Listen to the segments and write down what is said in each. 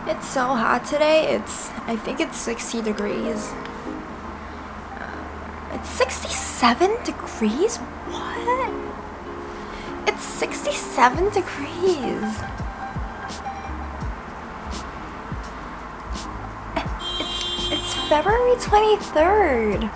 It's so hot today. I think it's 60 degrees. It's 67 degrees? What? It's 67 degrees. It's February 23rd.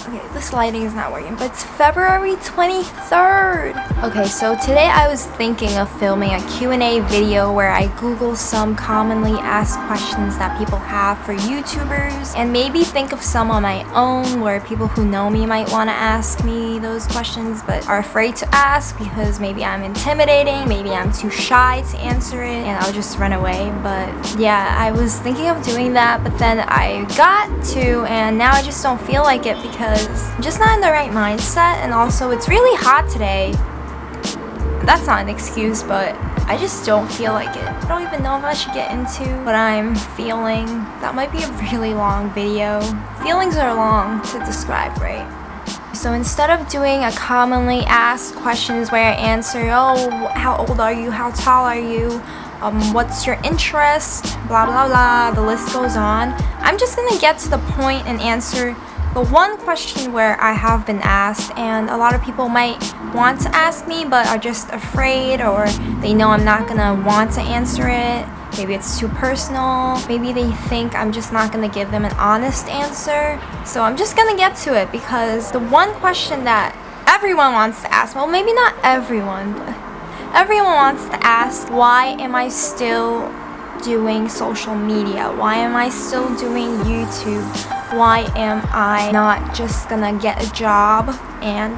Okay, this lighting is not working, but it's February 23rd. Okay, so today I was thinking of filming a Q&A video where I Google some commonly asked questions that people have for YouTubers and maybe think of some on my own where people who know me might want to ask me those questions but are afraid to ask because maybe I'm intimidating, maybe I'm too shy to answer it and I'll just run away. But yeah, I was thinking of doing that, but then I got to, and now I just don't feel like it because I'm just not in the right mindset, and also it's really hot today. That's not an excuse, but I just don't feel like it. I don't even know if I should get into what I'm feeling. That might be a really long video. Feelings are long to describe, right? So instead of doing a commonly asked questions where I answer, oh, how old are you? How tall are you? What's your interest? Blah, blah, blah. The list goes on. I'm just gonna get to the point and answer the one question where I have been asked, and a lot of people might want to ask me but are just afraid, or they know I'm not gonna want to answer it. Maybe it's too personal. Maybe they think I'm just not gonna give them an honest answer. So I'm just gonna get to it because the one question that everyone wants to ask, well, maybe not everyone, but everyone wants to ask, why am I still doing social media? Why am I still doing YouTube? Why am I not just gonna get a job and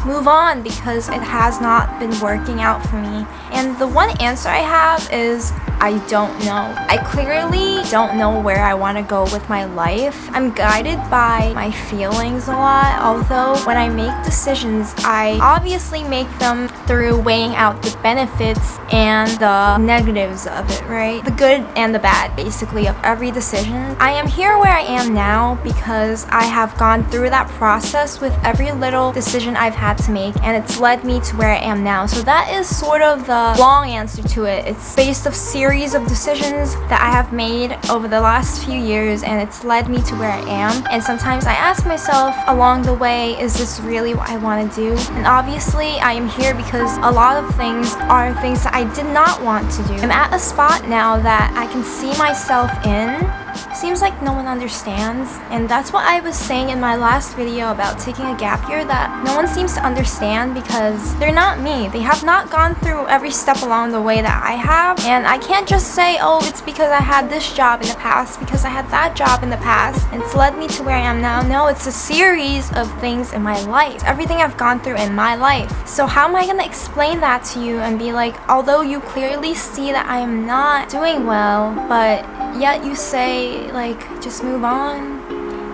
move on because it has not been working out for me? And the one answer I have is I don't know. I clearly don't know where I want to go with my life. I'm guided by my feelings a lot, although when I make decisions, I obviously make them through weighing out the benefits and the negatives of it, right? The good and the bad, basically, of every decision. I am here where I am now because I have gone through that process with every little decision I've had to make, and it's led me to where I am now. So that is sort of the long answer to it. It's based off series of decisions that I have made over the last few years, and it's led me to where I am. And sometimes I ask myself along the way, is this really what I want to do? And obviously I am here because a lot of things are things that I did not want to do. I'm at a spot now that I can see myself in. Seems like no one understands, and that's what I was saying in my last video about taking a gap year, that no one seems to understand because they're not me. They have not gone through every step along the way that I have, and I can't just say, oh, it's because I had this job in the past, because I had that job in the past, and it's led me to where I am now. No, it's a series of things in my life, everything I've gone through in my life. So how am I gonna explain that to you and be like, although you clearly see that I am not doing well, but yet you say, like, just move on?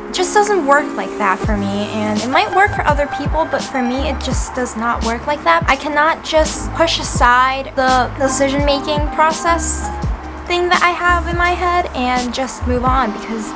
It just doesn't work like that for me, and it might work for other people, but for me it just does not work like that. I cannot just push aside the decision-making process thing that I have in my head and just move on, because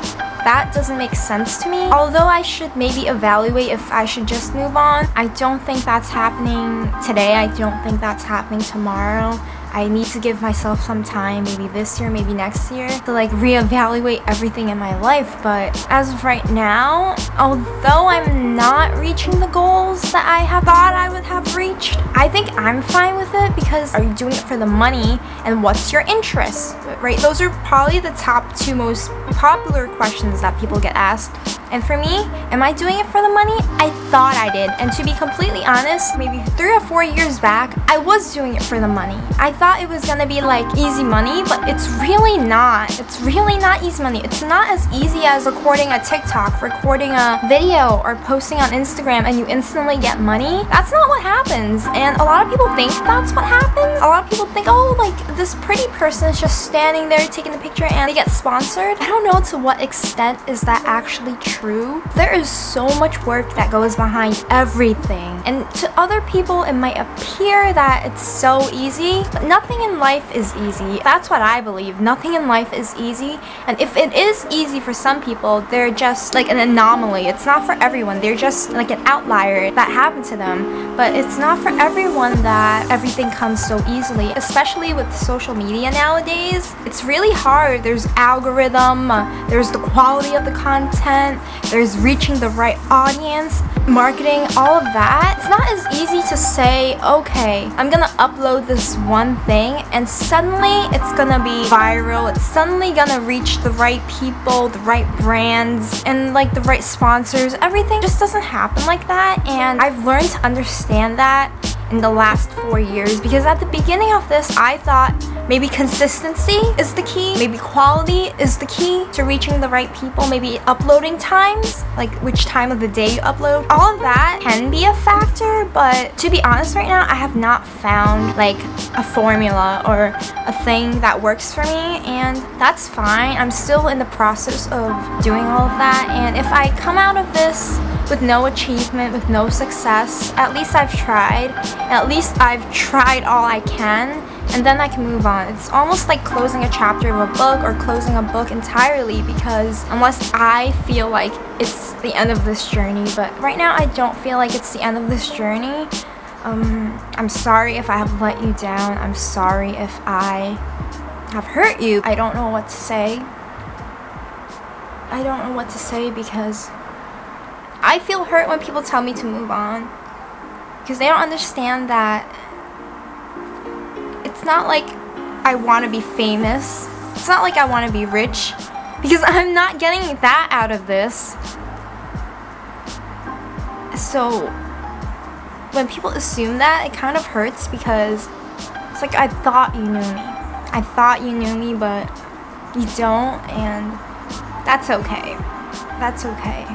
that doesn't make sense to me. Although I should maybe evaluate if I should just move on, I don't think that's happening today. I don't think that's happening tomorrow. I need to give myself some time, maybe this year, maybe next year, to like reevaluate everything in my life. But as of right now, although I'm not reaching the goals that I have thought I would have reached, I think I'm fine with it, because are you doing it for the money, and what's your interest, right? Those are probably the top two most popular questions that people get asked. And for me, am I doing it for the money? I thought I did. And to be completely honest, maybe 3 or 4 years back, I was doing it for the money. I thought it was gonna be like easy money, but it's really not. It's really not easy money. It's not as easy as recording a TikTok, recording a video, or posting on Instagram and you instantly get money. That's not what happens. And a lot of people think that's what happens. A lot of people think, oh, like this pretty person is just standing there taking the picture and they get sponsored. I don't know to what extent is that actually true. There is so much work that goes behind everything. And to other people, it might appear that it's so easy, but nothing in life is easy. That's what I believe. Nothing in life is easy. And if it is easy for some people, they're just like an anomaly. It's not for everyone. They're just like an outlier that happened to them. But it's not for everyone that everything comes so easily, especially with social media nowadays. It's really hard. There's algorithm, there's the quality of the content, there's reaching the right audience, marketing, all of that. It's not as easy to say, okay, I'm gonna upload this one thing and suddenly it's gonna be viral. It's suddenly gonna reach the right people, the right brands, and like the right sponsors. Everything just doesn't happen like that, and I've learned to understand that in the last 4 years, because at the beginning of this I thought maybe consistency is the key, maybe quality is the key to reaching the right people, maybe uploading times, like which time of the day you upload. All of that can be a factor, but to be honest right now I have not found like a formula or a thing that works for me, and that's fine. I'm still in the process of doing all of that, and if I come out of this with no achievement, with no success, at least I've tried. At least I've tried all I can, and then I can move on. It's almost like closing a chapter of a book or closing a book entirely, because unless I feel like it's the end of this journey, but right now I don't feel like it's the end of this journey. I'm sorry if I have let you down. I'm sorry if I have hurt you. I don't know what to say. I don't know what to say because I feel hurt when people tell me to move on, because they don't understand that it's not like I want to be famous. It's not like I want to be rich, because I'm not getting that out of this. So when people assume that, it kind of hurts, because it's like, I thought you knew me. I thought you knew me, but you don't, and that's okay. That's okay.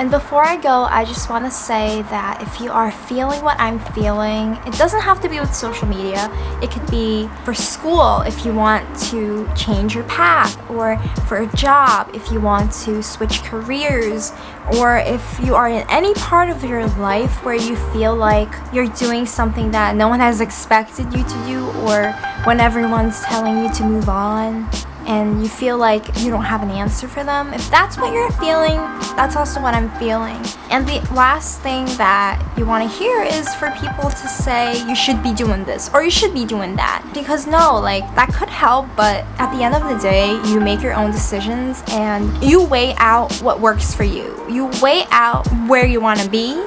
And before I go, I just want to say that if you are feeling what I'm feeling, it doesn't have to be with social media. It could be for school if you want to change your path, or for a job if you want to switch careers, or if you are in any part of your life where you feel like you're doing something that no one has expected you to do, or when everyone's telling you to move on and you feel like you don't have an answer for them. If that's what you're feeling, that's also what I'm feeling. And the last thing that you want to hear is for people to say you should be doing this or you should be doing that. Because no, like, that could help, but at the end of the day, you make your own decisions and you weigh out what works for you. You weigh out where you want to be,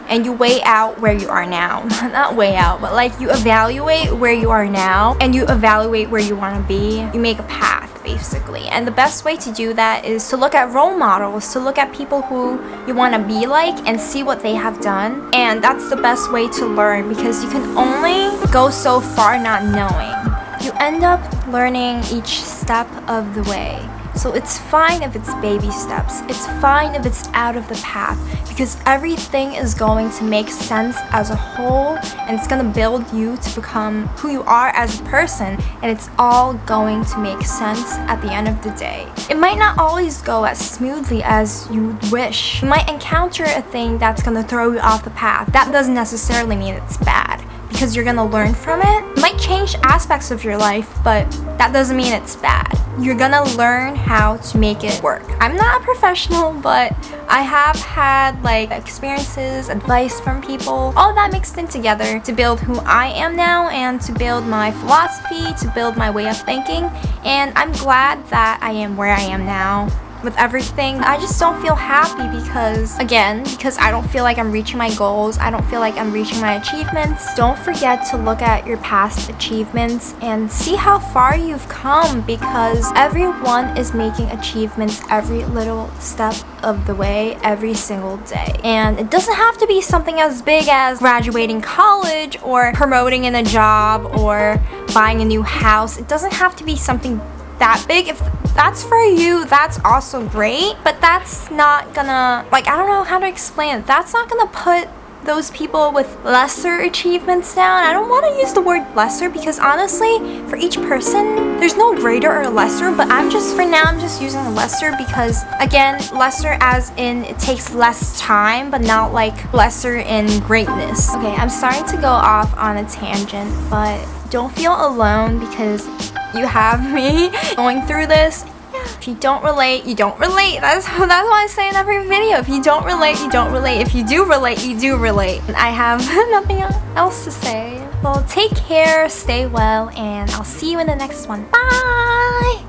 and you weigh out where you are now. Not weigh out, but like you evaluate where you are now and you evaluate where you want to be. You make a path, basically. And the best way to do that is to look at role models, to look at people who you want to be like and see what they have done. And that's the best way to learn, because you can only go so far not knowing. You end up learning each step of the way. So it's fine if it's baby steps. It's fine if it's out of the path, because everything is going to make sense as a whole, and it's going to build you to become who you are as a person, and it's all going to make sense at the end of the day. It might not always go as smoothly as you wish. You might encounter a thing that's going to throw you off the path. That doesn't necessarily mean it's bad, because you're gonna learn from it. It might change aspects of your life, but that doesn't mean it's bad. You're gonna learn how to make it work. I'm not a professional, but I have had like experiences, advice from people, all that mixed in together to build who I am now and to build my philosophy, to build my way of thinking. And I'm glad that I am where I am now. With everything, I just don't feel happy because I don't feel like I'm reaching my goals. I don't feel like I'm reaching my achievements. Don't forget to look at your past achievements and see how far you've come, because everyone is making achievements every little step of the way, every single day. And it doesn't have to be something as big as graduating college or promoting in a job or buying a new house. It doesn't have to be something that big. If that's for you, that's also great, but that's not gonna, like, I don't know how to explain it. That's not gonna put those people with lesser achievements down. I don't want to use the word lesser because honestly, for each person, there's no greater or lesser, but I'm just using lesser because, again, lesser as in it takes less time, but not like lesser in greatness. Okay, I'm starting to go off on a tangent, but don't feel alone because you have me going through this. If you don't relate, you don't relate. That's what I say in every video. If you don't relate, you don't relate. If you do relate, you do relate. And I have nothing else to say. Well, take care, stay well, and I'll see you in the next one. Bye!